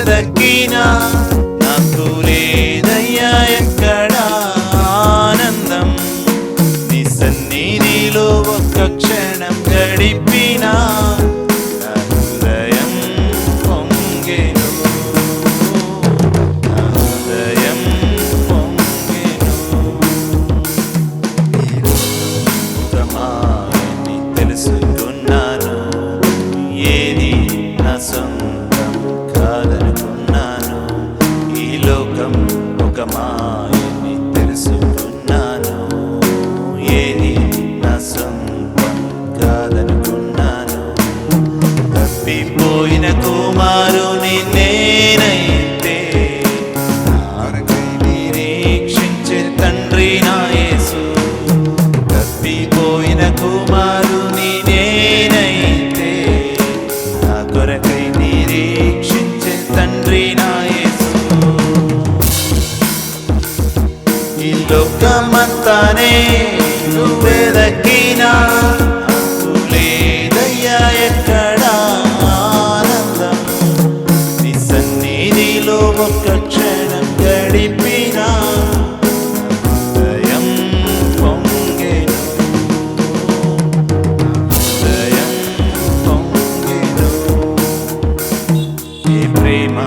వెదకినా నాకు లేదయ్యా ఎక్కడ ఆనందం. నీ సన్నిధిలో ఒక్క క్షణం గడిపినా నా హృదయం పొంగెను, నా హృదయం పొంగెను. ఈ తెలుసుకున్నాను, ఏది నా సొంతం కాదనుకున్నాను. ఈ లోకం ఒక మాయని తెలుసుకున్నాను, ఏది నా సొంతం కాదనుకున్నాను. తప్పిపోయిన కుమారుని నేనైతే నాకై నిరీక్షించే తండ్రి నా యేసు. తప్పిపోయిన కుమారుని నేనైతే నా కొరకై నిరీక్షించే తండ్రి నా యేసు. ఈ లోకమంతానే నువ్వెదకినా నాకు లేదయ్యా ఎక్కడ ఆనందం. నీ సన్నిధిలో ఒక్క క్షణం గడిపినా హృదయం పొంగెను, హృదయం పొంగెను. ఏ ప్రేమ